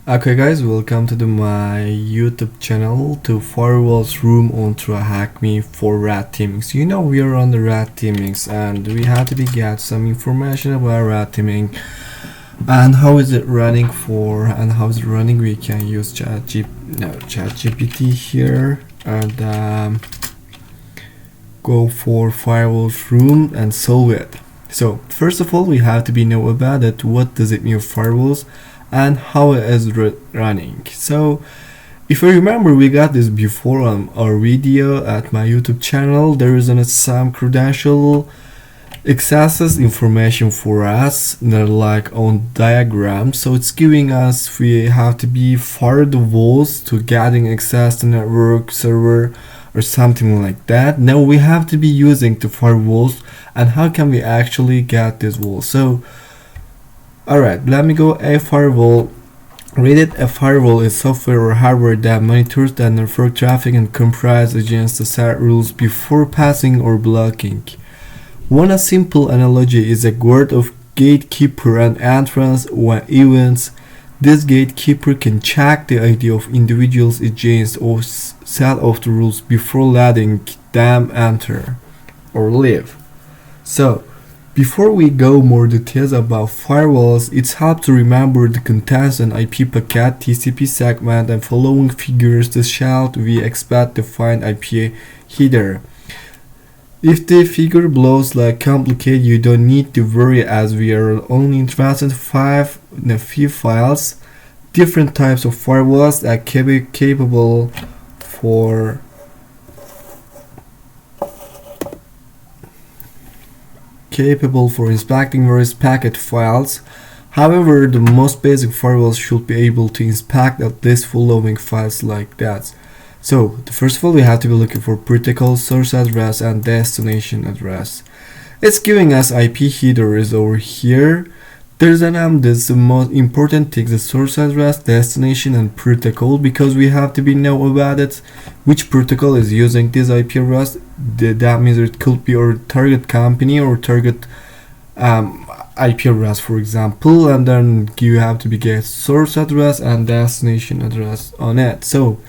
Okay guys, welcome to my YouTube channel to Firewalls room on TryHackMe for rat teamings. You know we are on the rat teamings and we had to get some information about rat teaming and how is it running for and how is it running. We can use ChatGPT here and go for Firewalls room and solve it. So first of all we have to know about it. What does it mean firewalls? And how it is running. So if you remember, we got this before on our video at my YouTube channel. There is some credential accesses information for us, they're like on diagram. So it's giving us we have to be firewalls to getting access to network server or something like that. Now we have to be using the firewalls, and how can we actually get this wall? So alright, let me go a firewall. Read it. A firewall is software or hardware that monitors the network traffic and complies against the set rules before passing or blocking. One simple analogy is a guard of gatekeeper and entrance when events. This gatekeeper can check the ID of individuals against or set of the rules before letting them enter or leave. So before we go more details about firewalls, it's helpful to remember the contents and IP packet, TCP segment, and following figures the shell we expect to find IP header. If the figure blows like complicated, you don't need to worry as we are only interested in a few files, different types of firewalls that can be capable for inspecting various packet files. However, the most basic firewalls should be able to inspect at least following files like that. So, first of all, we have to be looking for protocol, source address, and destination address. It's giving us IP headers over here. There's this the most important thing, the source address, destination, and protocol, because we have to know about it, which protocol is using this IP address. That means it could be our target company or target IP address, for example, and then you have to get source address and destination address on it. So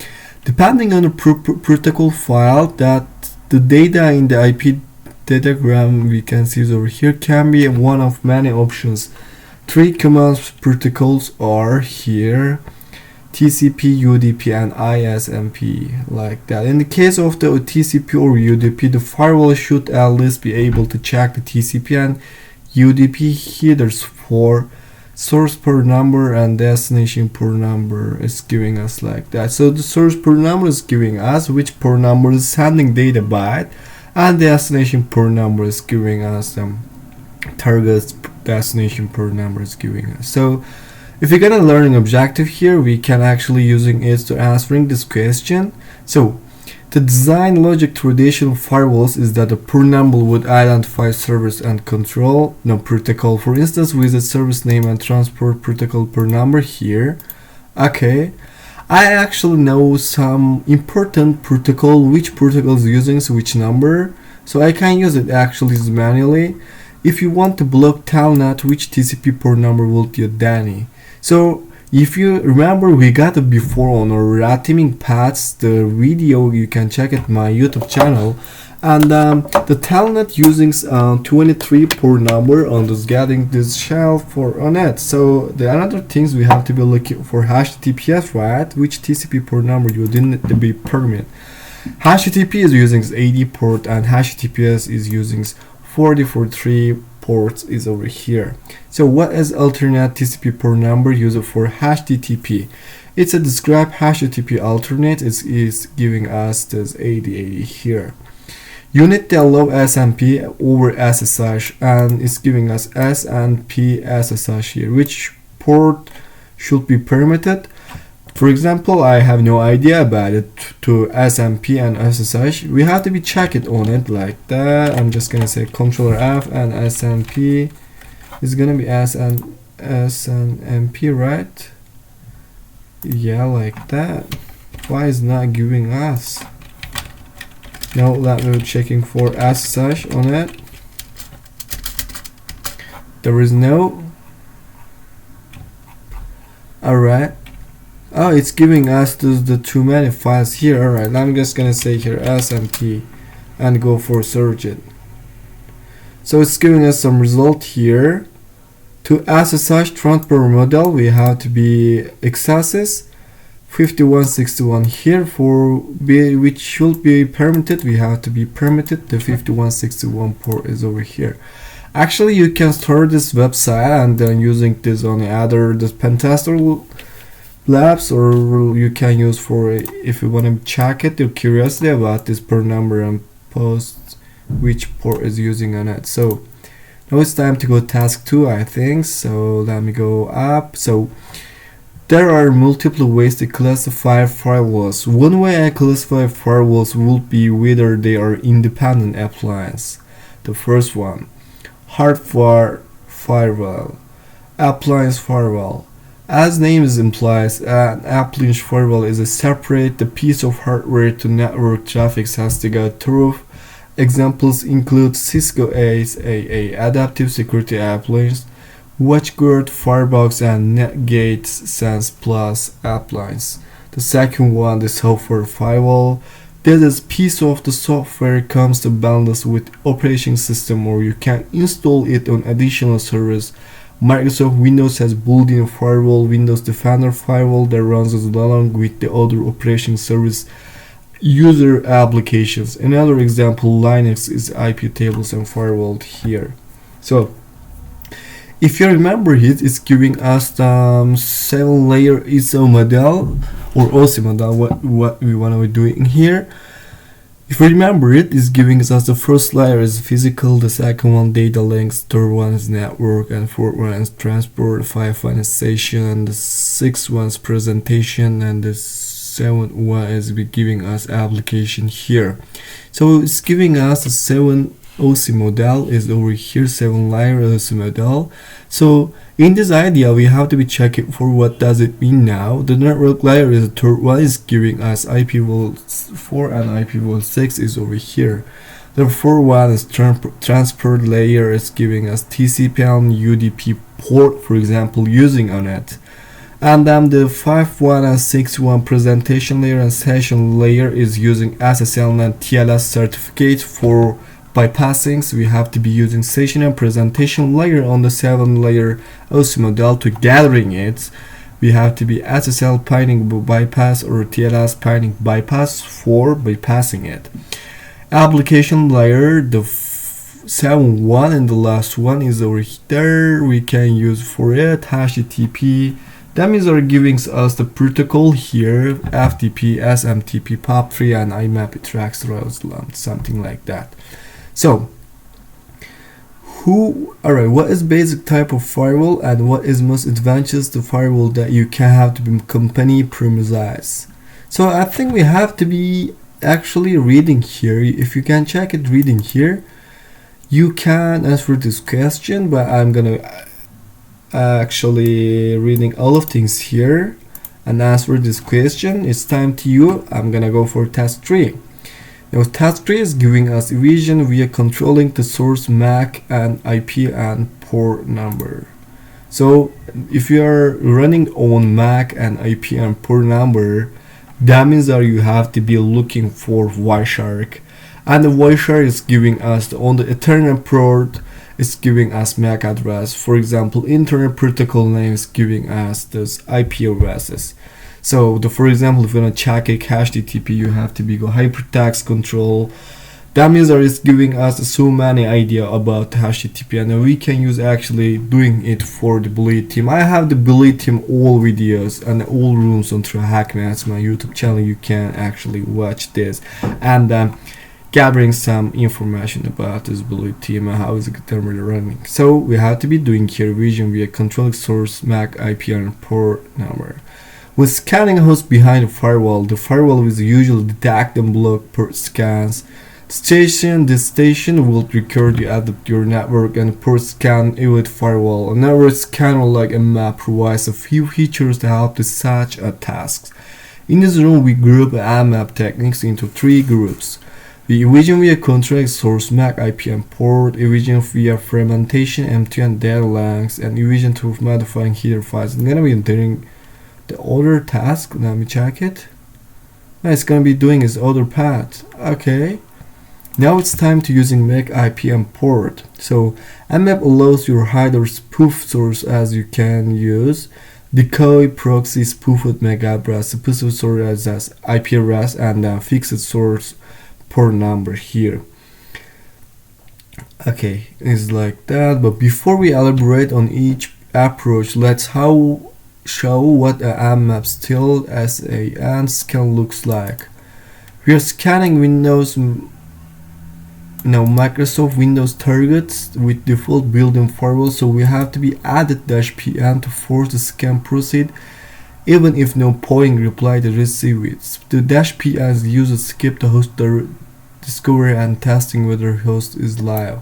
depending on the protocol file, that the data in the IP datagram we can see over here can be one of many options. Three common protocols are here: TCP, UDP, and ISMP, like that. In the case of the TCP or UDP, the firewall should at least be able to check the TCP and UDP headers for source port number and destination port number is giving us like that. So the source port number is giving us which port number is sending data byte, and the destination port number is giving us target destination port number is giving us. So if we get a learning objective here, we can actually using it to answering this question. So the design logic traditional firewalls is that the port number would identify service and control protocol, for instance with the service name and transport protocol port number here. Okay, I actually know some important protocol, which protocol is using which number, so I can use it actually manually. If you want to block telnet, which TCP port number will be a DANI. So if you remember, we got it before on our rat teaming paths, the video you can check it my YouTube channel, and the telnet using 23 port number on this getting this shell for on it. So the another things we have to be looking for HTTPS, right? Which TCP port number you didn't be permit. HTTP is using 80 port and HTTPS is using 43 ports is over here. So what is alternate TCP port number used for HTTP? It's a described HTTP alternate is giving us this 8080 here. Unit the allow SMP over SSH and it's giving us SNP SSH here. Which port should be permitted? For example, I have no idea about it to SMP and SSH. We have to be check it on it like that. I'm just gonna say Ctrl F and SMP is gonna be SNMP, right? Yeah, like that. Why is not giving us? Now let me checking for SSH on it. There is no. Alright. Oh, it's giving us the too many files here. Alright, I'm just gonna say here SMT and go for search it. So it's giving us some result here. To SSH transfer model, we have to be accesses 5161 here for which should be permitted. We have to be permitted. The 5161 port is over here. Actually, you can store this website and then using this on other this pentester labs, or you can use for if you want to check it, you're curiosity about this port number and post which port is using on it. So now it's time to go task 2, I think. So let me go up. So there are multiple ways to classify firewalls. One way I classify firewalls would be whether they are independent appliance. The first one, hardware firewall, appliance firewall. As name implies, an appliance firewall is a separate piece of hardware to network traffic has to go through. Examples include Cisco ACE AA Adaptive Security Appliance, WatchGuard Firebox, and NetGate Sense Plus appliance. The second one, the software firewall. This piece of the software comes to bundles with operating system, or you can install it on additional servers. Microsoft Windows has built-in firewall, Windows Defender firewall that runs along with the other operating service user applications. Another example, Linux is IP tables and firewall here. So if you remember it, it's giving us 7-layer ISO model or OSI model, what we want to be doing here. If you remember it, it's giving us the first layer is physical, the second one data links, third one is network, and fourth one is transport, fifth one is session, the sixth one is presentation, and the seventh one is giving us application here. So it's giving us a 7 OC model is over here, 7-layer OC model. So in this idea, we have to be checking for what does it mean now. The network layer is the third one, is giving us IPv4 and IPv6 is over here. The fourth one is transport layer is giving us TCP and UDP port, for example, using on it. And then the 5.1 and 6.1 presentation layer and session layer is using SSL and TLS certificate for bypassings. We have to be using session and presentation layer on the 7-layer OC model to gathering it. We have to be SSL pinning bypass or TLS pinning bypass for bypassing it. Application layer, the 7.1 and the last one is over there. We can use for it HTTP. That means are giving us the protocol here, FTP, SMTP, POP3, and IMAP tracks routes, something like that. So, alright, what is basic type of firewall and what is most advantageous to firewall that you can have to be company premises? So I think we have to be actually reading here. If you can check it reading here, you can answer this question, but I'm gonna actually reading all of things here and answer this question. It's time to you. I'm gonna go for task 3. Now task 3 is giving us evasion via controlling the source MAC and IP and port number. So if you are running on MAC and IP and port number, that means that you have to be looking for Wireshark, and the Wireshark is giving us on the Ethernet port, it's giving us MAC address. For example, Internet Protocol name is giving us this IP addresses. So for example, if you want to check a HTTP, you have to be go hypertext control. That means that it's giving us so many idea about HTTP, and we can use actually doing it for the Bleed team. I have the Bleed team all videos and all rooms on TryHackMe. That's my YouTube channel. You can actually watch this and gathering some information about this Bleed team and how is it currently running. So we have to be doing here vision via controlling source MAC, IP, and port number. When scanning a host behind a firewall, the firewall will usually detect and block port scans. This station will record the adapt your network and port scan with firewall. A network scanner like a map provides a few features to help with such a task. In this room, we group AMAP techniques into 3 groups. The evasion via contract source MAC, IP, and port, evasion via fragmentation, empty and data lengths, and evasion through modifying header files. I'm gonna be doing the other task. Let me check it. It's gonna be doing its other path. Okay. Now it's time to using make IP and port. So mmap allows your either spoof source as you can use decoy proxy spoof with MAC address, spoof source as IP address, and fixed source port number here. Okay, it's like that. But before we elaborate on each approach, let's show what a mmap still SAN scan looks like. We are scanning Windows. Now Microsoft Windows targets with default built-in firewall, so we have to be added -pn to force the scan proceed even if no polling reply to receive it. The -pn is used to skip the host discovery and testing whether host is live.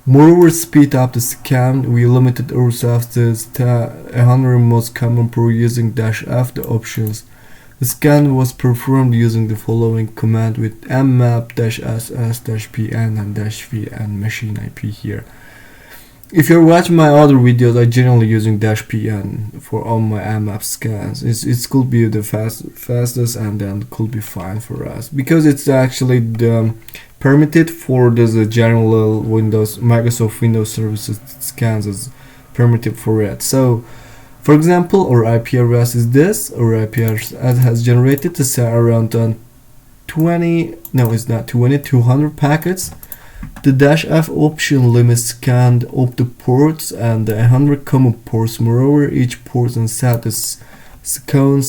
Moreover, speed up the scan, we limited ourselves to 100 most common per using -f the options. The scan was performed using the following command with mmap -ss-pn and -v and machine IP here. If you're watching my other videos, I generally using -pn for all my mmap scans. It could be the fastest and then could be fine for us because it's actually the permitted for the general Windows Microsoft Windows services scans is permitted for it. So for example, our IP address is this. Our IP address has generated to say around 200 packets. The -f option limits scanned up the ports and the 100 common ports. Moreover, each port and set is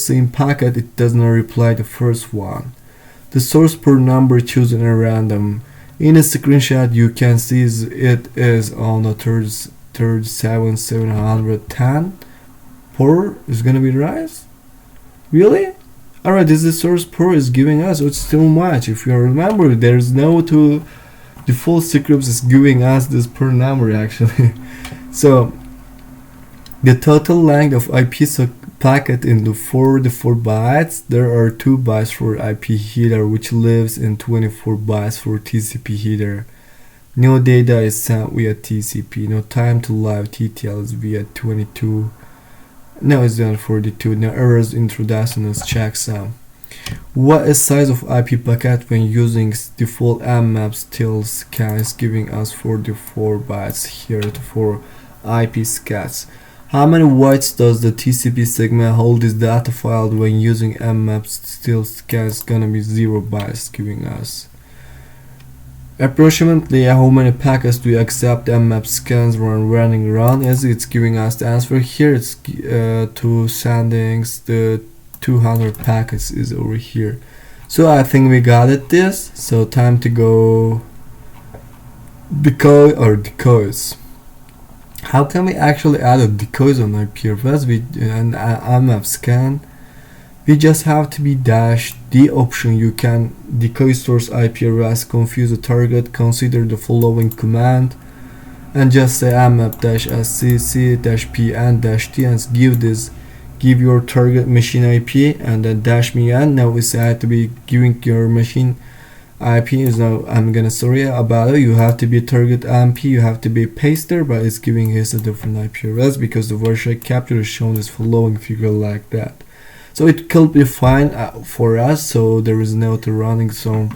same packet. It does not reply the first one. The source port number chosen at random. In a screenshot, you can see it is on the 37710. Port is gonna be right? Really? Alright, this is the source port is giving us. It's too much. If you remember, there's no default scripts is giving us this per number actually. So the total length of IP packet in the 44 bytes. There are 2 bytes for IP header, which lives in 24 bytes for TCP header. No data is sent via TCP. No time to live TTL is via 22. No, it's not 42. No errors introduction is checksum. What is size of IP packet when using default mmap still scan is giving us 44 bytes here for IP scans. How many bytes does the TCP segment hold this data file when using mmap still scan is gonna be 0 bytes giving us. Approximately how many packets do you accept mmap scans when running around? As it's giving us the answer here. It's to sendings the 200 packets is over here. So I think we got it this. So time to go decoy or decoys. How can we actually add a decoys on IP address with an mmap scan? We just have to be -d option. You can decoy source IP address, confuse the target, consider the following command, and just say mmap-scc-pn-t and give your target machine IP and then -me. Now we say I have to be giving your machine IP is now I'm gonna sorry about it. You have to be target MP, you have to be paster, but it's giving us a different IP address because the virtual capture is shown as following figure like that. So it could be fine for us. So there is no running some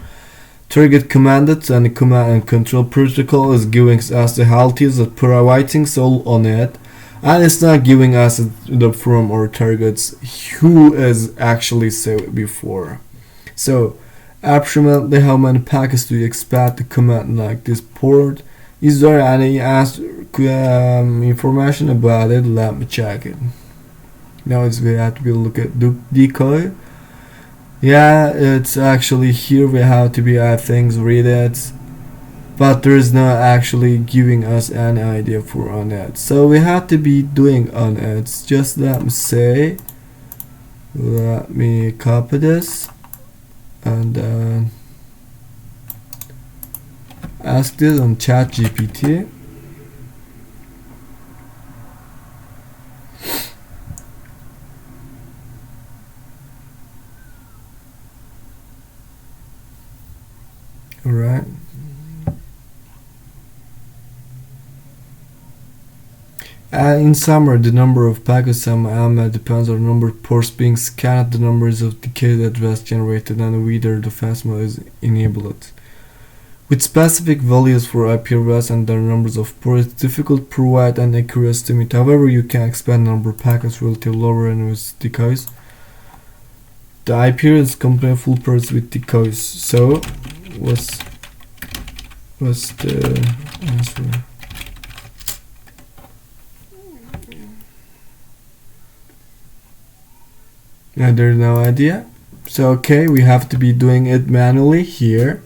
target commanded and the command and control protocol is giving us the healthies of providing soul on it. And it's not giving us the from or targets who is actually said before. So approximately how many packets do you expect to command like this port? Is there any information about it? Let me check it. Now we have to be look at decoy. Yeah, it's actually here. We have to be read it. But there is not actually giving us any idea for on it. So we have to be doing on it. Just let me copy this and ask this on ChatGPT. Alright. And in summary, the number of packets depends on the number of ports being scanned, the numbers of decayed address generated, and whether the fast mode is enabled. With specific values for IP address and the numbers of ports, it's difficult to provide an accurate estimate. However, you can expand the number of packets relatively lower and with decoys. The IP is completely full ports with decoys. So, what's the answer? Yeah, there's no idea. So okay, we have to be doing it manually here.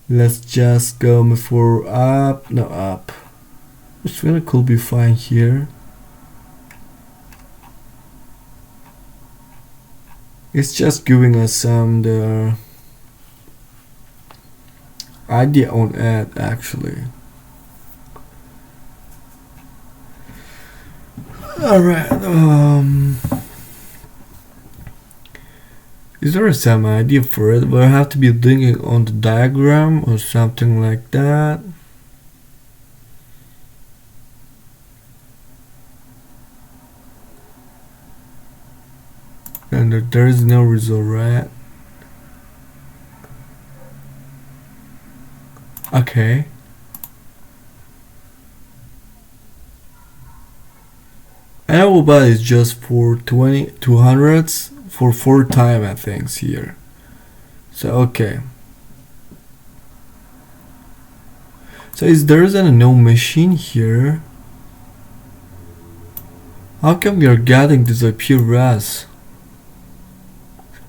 Let's just go for up, no up. Which really could be fine here. It's just giving us the idea on it actually. Alright, is there some idea for it? Will I have to be doing it on the diagram or something like that? And there is no result, right? Okay. Everybody is just for 200s for 4 time I think here. So okay. So there isn't no machine here. How come we are getting this IP address?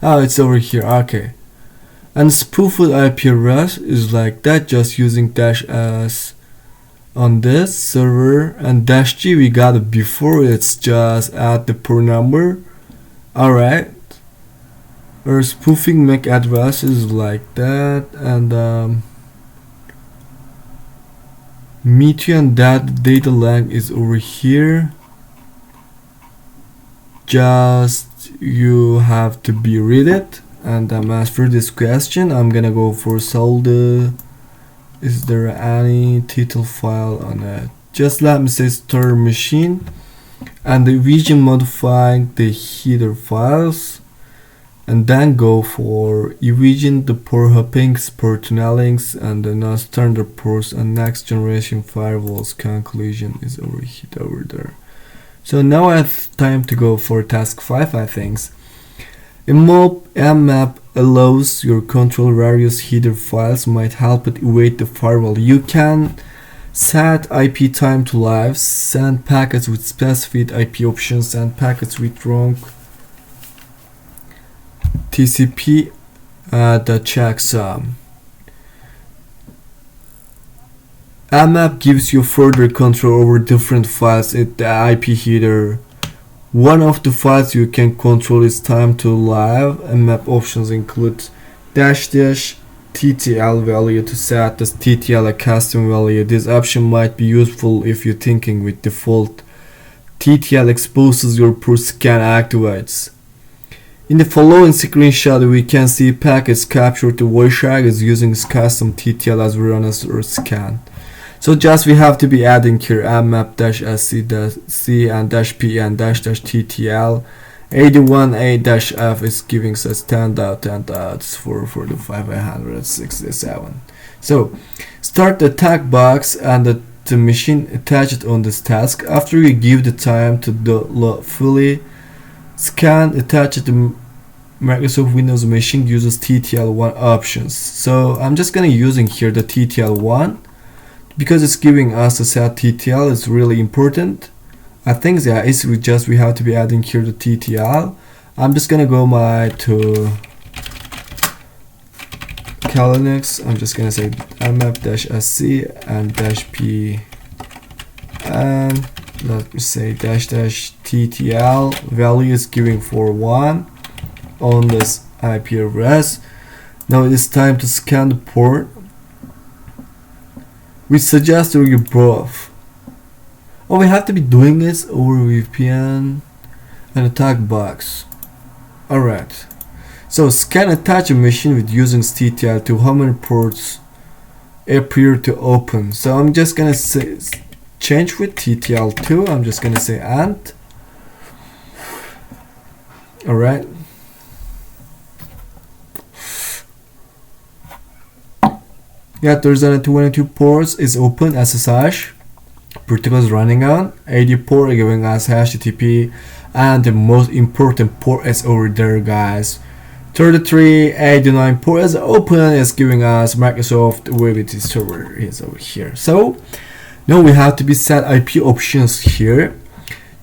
Oh, it's over here. Okay. And spoofed IP address is like that, just using -s on this server, and -g we got it before. It's just add the port number. Alright. Or spoofing MAC address is like that, and meteor and that data length is over here. Just you have to be read it. And as for this question, I'm gonna go for solve. Is there any title file on it? Just let me say start machine, and the region modifying the header files, and then go for region the port hoppings, port tunnelings, and the non-standard ports, and next generation firewalls conclusion is over there. So now I have time to go for task 5, I think. Mmap allows your control various header files, might help it evade the firewall. You can set IP time to live, send packets with specified IP options, send packets with wrong TCP, the checksum. Mmap gives you further control over different files at the IP header. One of the files you can control is time to live. Mmap options include --TTL value to set this TTL a custom value. This option might be useful if you're thinking with default TTL exposes your port scan activates. In the following screenshot, we can see packets captured to voice is using custom TTL as we run a scan. So just we have to be adding here mmap-sc and -p and -ttl. 81a-f is giving us standouts for the 567. So start the attack box and the machine attached on this task. After you give the time to fully scan, attach the Microsoft Windows machine uses TTL1 options. So I'm just gonna using here the TTL1 because it's giving us a set TTL. It's really important. I think that is we have to be adding here the TTL. I'm just gonna go to Linux. I'm just gonna say mmap-sc and -p, and let me say --TTL value is giving for 1 on this IP address. Now it is time to scan the port. We suggest you both. Oh, we have to be doing this over VPN and attack box. Alright. So scan attach a machine with using TTL to how many ports appear to open. So I'm just gonna say change with TTL2. I'm just gonna say and. Alright. Yeah, 3222 ports is open SSH. Protocol is running on. 80 port giving us HTTP, and the most important port is over there, guys. 3389 port is open, is giving us Microsoft Web server is over here. So now we have to be set IP options here.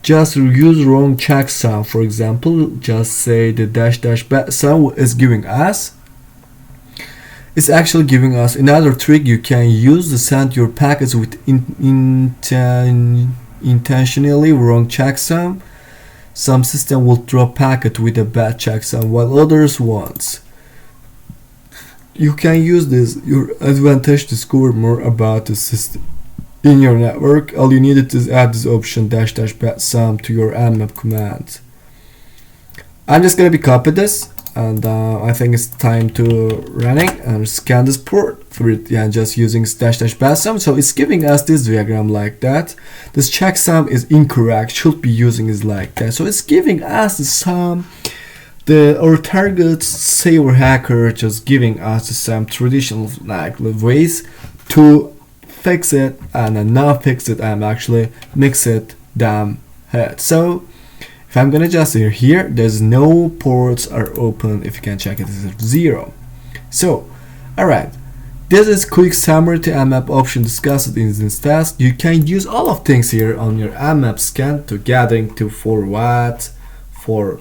Just use wrong checksum. For example, just say the --sum is giving us. It's actually giving us another trick you can use to send your packets with intentionally wrong checksum. Some system will drop packet with a bad checksum while others won't. You can use this your advantage to discover more about the system in your network. All you needed is add this option --sum to your mmap command. I'm just gonna be copy this, and I think it's time to running and scan this port for it. Yeah, just using --sum. So it's giving us this diagram like that. This checksum is incorrect, should be using is like that. So it's giving us the sum. Our target saver hacker just giving us some traditional like ways to fix it, and then not fix it and actually mix it down head. So if I'm gonna just here, there's no ports are open. If you can check it, it's 0. So alright, this is quick summary to mmap option discussed in this test. You can use all of things here on your mmap scan to getting to forward for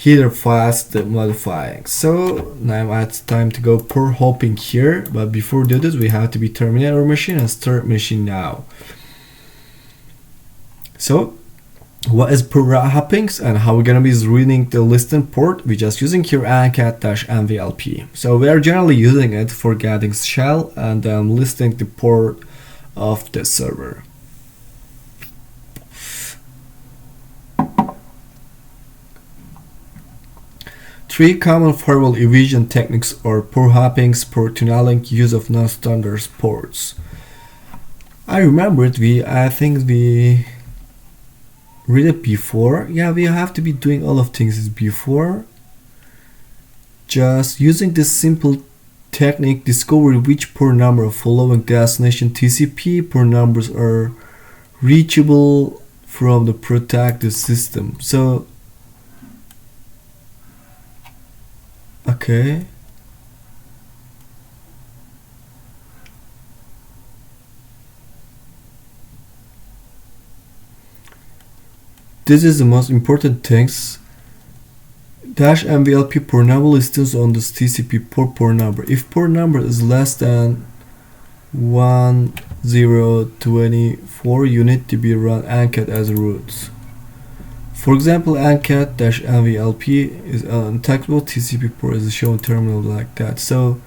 header fast modifying. So now it's time to go port hopping here, but before do this we have to be terminate our machine and start machine now. So what is port hoppings and how we're gonna be reading the listing port? We're just using here ancat-mvlp. So we are generally using it for getting shell and then listing the port of the server. Three common firewall evasion techniques are port hoppings, port tunneling, use of non-standard ports. I remember it. I think we read it before. Yeah, we have to be doing all of things before. Just using this simple technique, discover which port number of following destination TCP port numbers are reachable from the protected system. So okay. This is the most important things. -mvlp port number listens on this TCP port number. If port number is less than 1024, you need to be run ancat as root. For example, ancat-mvlp is untouchable TCP port is shown terminal like that. So,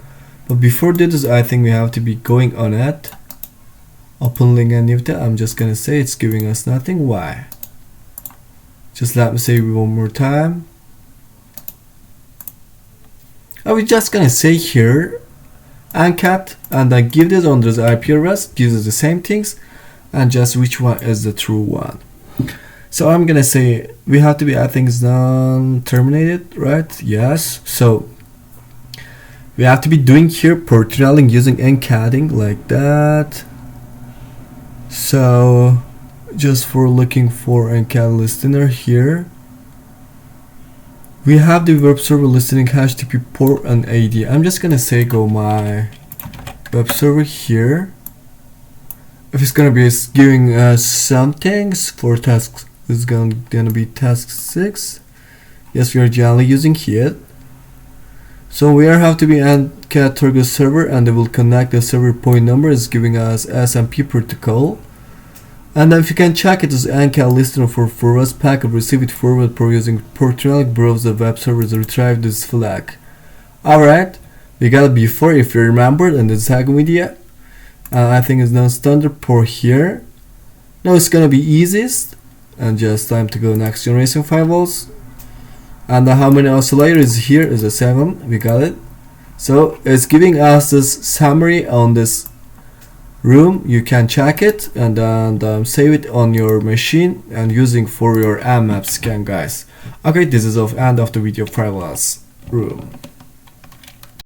but before this, I think we have to be going on it. Open link and new tab. I'm just gonna say it's giving us nothing. Why? Just let me say one more time. We're just gonna say here ancat and then give this on this IP address, gives us the same things, and just which one is the true one. So I'm gonna say we have to be, I think it's non-terminated, right? Yes. So we have to be doing here port tunneling using encoding like that. So just for looking for encode listener here, we have the web server listening HTTP port and AD. I'm just gonna say go my web server here. If it's gonna be giving us some things for tasks, it's gonna be task 6. Yes, we are generally using here. So we have to be ancat target server, and they will connect the server point number is giving us SMP protocol. And then if you can check it as ancat listener for forward packet received forward for using port tunneling browse the web server to retrieve this flag. Alright, we got it before if you remember, and this hack media. I think it's non-standard port here. Now it's gonna be easiest, and just time to go next generation firewalls. And how many oscillators here is a 7. We got it. So it's giving us this summary on this room, you can check it and then save it on your machine and using for your Nmap scan, guys. Okay, this is the end of the video. Firewalls room.